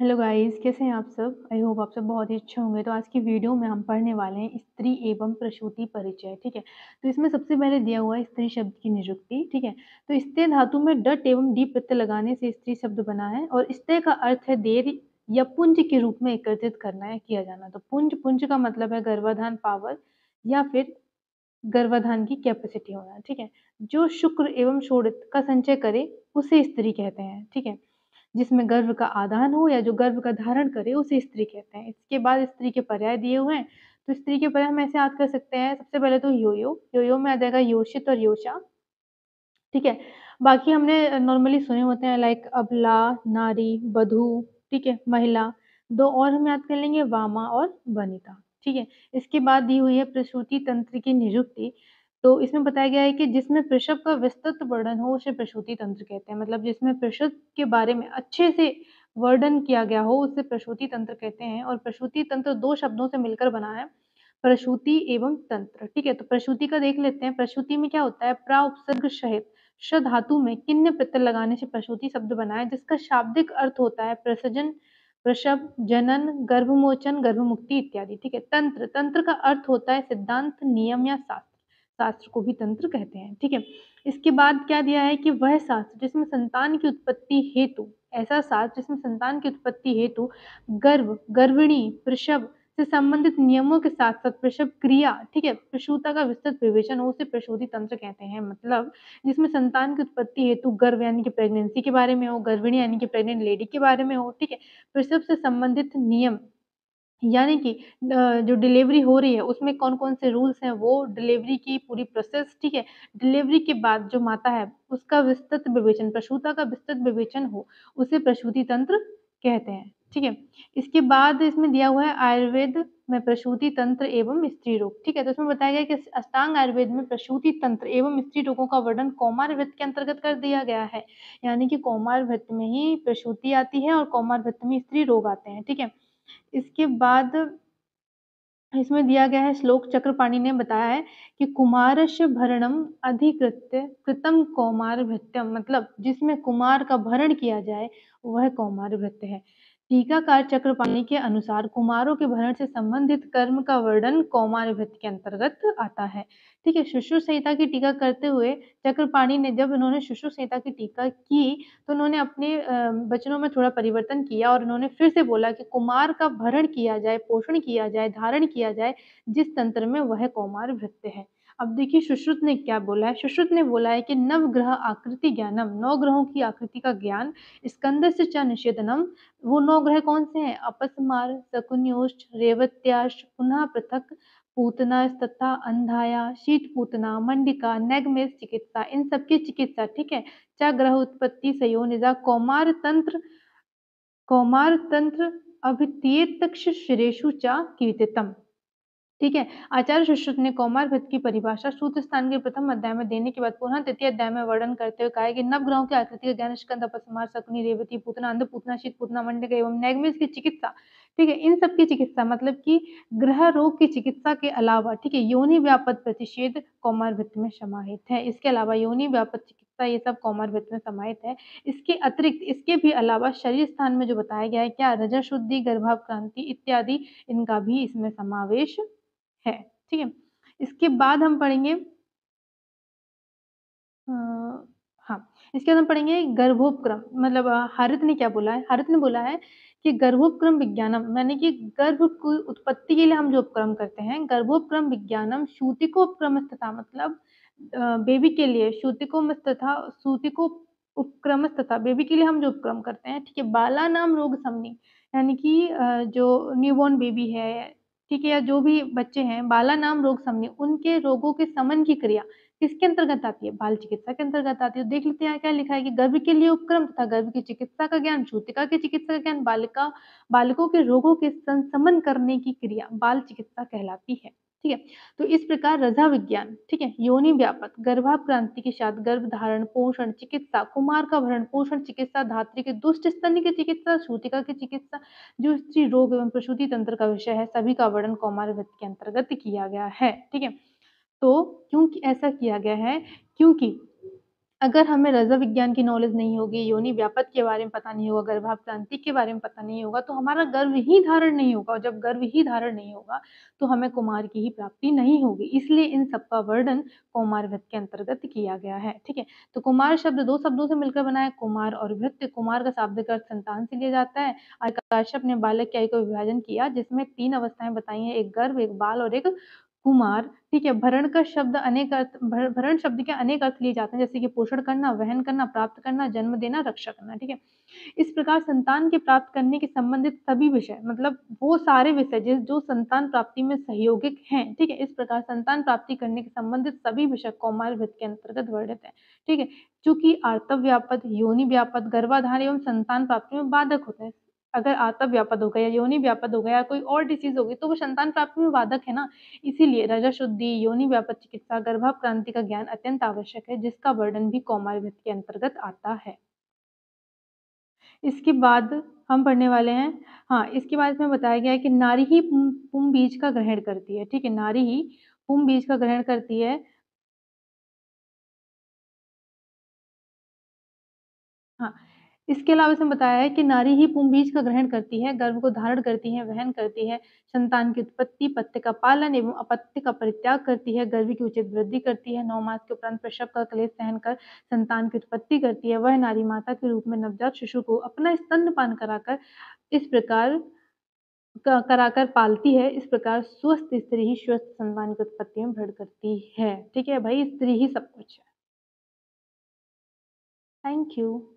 Hello guys, कैसे हैं आप सब? आई होप आप सब बहुत ही अच्छे होंगे। तो आज की वीडियो में हम पढ़ने वाले हैं स्त्री एवं प्रसूति परिचय, ठीक है? तो इसमें सबसे पहले दिया हुआ है स्त्री शब्द की निरुक्ति, ठीक है? तो स्त्रीलिंग धातु में डट एवं डी प्रत्यय लगाने से स्त्री शब्द बना है और स्त्रीलिंग का अर्थ है देर या पुंज के रूप में एकत्रित करना या किया जाना। तो पुंज पुंज का मतलब है गर्भाधान पावर या फिर गर्भाधान की कैपेसिटी होना, ठीक है? जो शुक्र एवं शोणित का संचय करे उसे स्त्री कहते हैं, ठीक है? जिसमें गर्भ का आदान हो या जो गर्भ का धारण करे उसे स्त्री कहते हैं। इसके बाद स्त्री के पर्याय दिए हुए हैं, तो स्त्री के पर्याय हम ऐसे याद कर सकते हैं। सबसे पहले तो यो में आ जाएगा योषित और योषा, ठीक है? बाकी हमने नॉर्मली सुने होते हैं लाइक अबला, नारी, वधू, ठीक है? महिला। 2 और हम याद कर लेंगे वामा और वनिता, ठीक है? इसके बाद दी हुई है प्रसूति तंत्र की निरुक्ति। तो इसमें बताया गया है कि जिसमें प्रसव का विस्तृत वर्णन हो उसे प्रसूति तंत्र कहते हैं। मतलब जिसमें प्रसव के बारे में अच्छे से वर्णन किया गया हो उसे प्रसूति तंत्र कहते हैं और प्रसूति तंत्र 2 शब्दों से मिलकर बना है, प्रसूति एवं तंत्र, ठीक है? तो प्रसूति का देख लेते हैं। प्रसूति में क्या होता है? प्रा उपसर्ग सहित श धातु में किन्ह प्रत्यय लगाने से प्रसूति शब्द बना है, जिसका शाब्दिक अर्थ होता है प्रसजन, प्रसव, जनन, गर्भमोचन, गर्भमुक्ति इत्यादि, ठीक है? तंत्र, तंत्र का अर्थ होता है सिद्धांत, नियम या शास्त्र। शास्त्र को भी तंत्र कहते हैं, ठीक है? इसके बाद क्या दिया है कि वह शास्त्र जिसमें संतान की उत्पत्ति हेतु, ऐसा शास्त्र जिसमें संतान की उत्पत्ति हेतु गर्भ, गर्भिणी, प्रसव से संबंधित नियमों के साथ-साथ प्रसव क्रिया, ठीक है? प्रसूता का विस्तृत विवेचन हो उसे प्रसूति तंत्र कहते हैं। मतलब जिसमें संतान की उत्पत्ति हेतु गर्भ यानी कि प्रेगनेंसी के बारे में हो, गर्भिणी यानी कि प्रेग्नेंट लेडी के बारे में हो, ठीक है? प्रसव से संबंधित नियम यानी कि जो डिलीवरी हो रही है उसमें कौन-कौन से रूल्स हैं वो डिलीवरी की पूरी प्रोसेस, ठीक है? डिलीवरी के बाद जो माता है उसका विस्तृत विवेचन, प्रसूता का विस्तृत विवेचन हो, उसे प्रसूति तंत्र कहते हैं, ठीक है? इसके बाद इसमें दिया हुआ है आयुर्वेद में प्रसूति तंत्र एवं स्त्री रोग, ठीक है? तो इसमें बताया गया है कि अष्टांग आयुर्वेद में प्रसूति तंत्र एवं स्त्री रोगों का वर्णन कौमार वृत्त के अंतर्गत कर दिया गया है। यानी कि कौमार वृत्त में ही प्रसूति आती है और कौमार वृत्त में स्त्री रोग आते हैं, ठीक है? इसके बाद इसमें दिया गया है श्लोक चक्रपाणि ने बताया है कि कुमारस्य भरणम अधिकृत्य कृतं कौमारभृत्यं, मतलब जिसमें कुमार का भरण किया जाए वह कौमारभृत्य है। टीकाकार चक्रपाणि के अनुसार कुमारों के भरण से संबंधित कर्म का वर्णन कौमारभृत्य के अंतर्गत आता है, ठीक है? सुश्रुत संहिता की टीका करते हुए चक्रपाणि ने जब इन्होंने सुश्रुत संहिता की टीका की तो उन्होंने अपने वचनों में थोड़ा परिवर्तन किया और उन्होंने फिर से बोला कि कुमार का भरण किया जाए, पोषण किया जाए, धारण किया जाए जिस तंत्र में वह कौमार भृत्य है। अब देखिए सुश्रुत ने क्या बोला है? सुश्रुत ने बोला है कि नवग्रह आकृति ज्ञानम, 9 ग्रहों की आकृति का ज्ञान, स्कंदस्य च निषेधनम। वो 9 ग्रह कौन से हैं? अपस्मार, शकुन्योष्ठ, रेवत्याश, पुनः पृथक, पूतनास्तथा, अंधाया, शीतपूतना, मंडिका, नैगमेष चिकित्सा, इन सब की चिकित्सा, ठीक है? च ग्रह उत्पत्ति संयोनिजा कौमार तंत्र अभित्येतक्ष शिरेषु च कीर्तितम्। ठीक है? आचार्य सुश्रुत ने कौमार वृत्त की परिभाषा सूत्र स्थान के प्रथम अध्याय में देने के बाद पुनः तृतीय अध्याय में वर्णन करते हुए कहा है कि नवग्रहों की आकृति का ज्ञान स्कंद, अपस्मार, शकुनी, रेवती, पूतना, अंधपूतना, शीतपूतना, मंडक एवं नैगमेष की चिकित्सा, ठीक है? इन सब की चिकित्सा मतलब कि ग्रह रोग की चिकित्सा के अलावा, ठीक है? योनि व्यापक प्रतिषेध कौमार वृत्त में समाहित है। इसके अलावा योनि व्यापक चिकित्सा ये सब कौमार वृत्त में समाहित है। इसके अतिरिक्त इसके भी अलावा शरीर स्थान में जो बताया गया है क्या रजः शुद्धि, गर्भाक्रांति इत्यादि इनका भी इसमें समावेश है, ठीक है? इसके बाद हम पढ़ेंगे अ, हाँ, इसके बाद हम पढ़ेंगे गर्भोपक्रम मतलब हारित ने क्या बोला है? हारित ने बोला है कि गर्भोपक्रम विज्ञानम यानी कि गर्भ की उत्पत्ति के लिए हम जो उपक्रम करते हैं, गर्भोपक्रम विज्ञानम सूतिकोपक्रमस्तथा मतलब बेबी के लिए सूतिको उपक्रमस्तथा बेबी के लिए हम जो उपक्रम करते हैं, ठीक है? बालानाम रोग समनी यानी कि जो न्यूबॉर्न बेबी है, ठीक है? या जो भी बच्चे हैं, बालानाम रोग समनी उनके रोगों के समन की क्रिया किसके अंतर्गत आती है? बाल चिकित्सा के अंतर्गत आती है। देख लेते हैं यहाँ क्या लिखा है कि गर्भ के लिए उपक्रम तथा गर्भ की चिकित्सा का ज्ञान, सूतिका की चिकित्सा का ज्ञान, बालकों के रोगों के संशमन करने की क्रिया बाल चिकित्सा कहलाती है। ठीक है? तो इस प्रकार रजा विज्ञान, ठीक है? योनि व्यापक, गर्भाक्रांति के साथ गर्भधारण, पोषण, चिकित्सा, कुमार का भरण पोषण चिकित्सा, धात्री के दुष्ट स्तन्य की चिकित्सा, सूतिका की चिकित्सा, जो स्त्री रोग एवं प्रसूति तंत्र का विषय है, सभी का वर्णन कौमार वृत्त के अंतर्गत किया गया है। ठीक है? तो क्यों ऐसा किया गया है? क्योंकि अगर हमें रज़ा विज्ञान की नॉलेज नहीं होगी, योनि व्यापत के बारे में पता नहीं होगा, गर्भाप्रांति के बारे में पता नहीं होगा, तो हमारा गर्भ ही धारण नहीं होगा और जब गर्भ ही धारण नहीं होगा, तो हमें कुमार की ही प्राप्ति नहीं होगी। इसलिए इन सब का वर्णन कौमार वृत्त के अंतर्गत किया गया है, ठीक है? तो कुमार शब्द 2 शब्दों से मिलकर बना है, कुमार और वृत्त। कुमार का शाब्दिक अर्थ संतान से लिया जाता है और काश्यप ने बालक की आयु का विभाजन किया, जिसमें 3 अवस्थाएँ बताई हैं, एक गर्भ, एक बाल और एक कुमार, ठीक है? भरण का शब्द अनेक अर्थ भरण शब्द के अनेक अर्थ लिए जाते हैं, जैसे कि पोषण करना, वहन करना, प्राप्त करना, जन्म देना, रक्षा करना, ठीक है? इस प्रकार संतान के प्राप्त करने के संबंधित सभी विषय मतलब वो सारे विषय जो संतान प्राप्ति में सहयोगिक हैं, ठीक है? इस प्रकार संतान प्राप्ति करने के संबंधित सभी विषय कौमार वृत्त के अंतर्गत वर्णित हैं, ठीक है? चूँकि आर्तव व्यापत, योनि व्यापत, गर्भाधान एवं संतान प्राप्ति में बाधक होते हैं। अगर आर्तव व्यापत हो गया, योनि व्यापत हो गया, कोई और डिसीज़ हो गई, तो वो संतान प्राप्ति में बाधक है ना। इसीलिए रजा शुद्धि, योनि व्यापक चिकित्सा, गर्भाक्रांति का ज्ञान अत्यंत आवश्यक है, जिसका वर्णन भी कौमार वृत्त के अंतर्गत आता है। इसके बाद हम पढ़ने वाले हैं हाँ, इसके बाद इसमें बताया गया है कि नारी ही पुंब बीज का ग्रहण करती है, ठीक है? नारी ही पुंब बीज का ग्रहण करती है। हाँ, इसके अलावा इसमें बताया है कि नारी ही पुंबीज का ग्रहण करती है, गर्भ को धारण करती है, वहन करती है, संतान की उत्पत्ति, पत्य का पालन एवं अपत्य का परित्याग करती है, गर्भ की उचित वृद्धि करती है, 9 मास के उपरांत प्रसव का क्लेश सहन कर संतान की उत्पत्ति करती है। वह नारी माता के रूप में नवजात शिशु को अपना स्तनपान कराकर इस प्रकार कराकर पालती है। इस प्रकार स्वस्थ स्त्री ही स्वस्थ संतान की उत्पत्ति में भ्रण करती है। ठीक है भाई, स्त्री ही सब कुछ है। Thank you.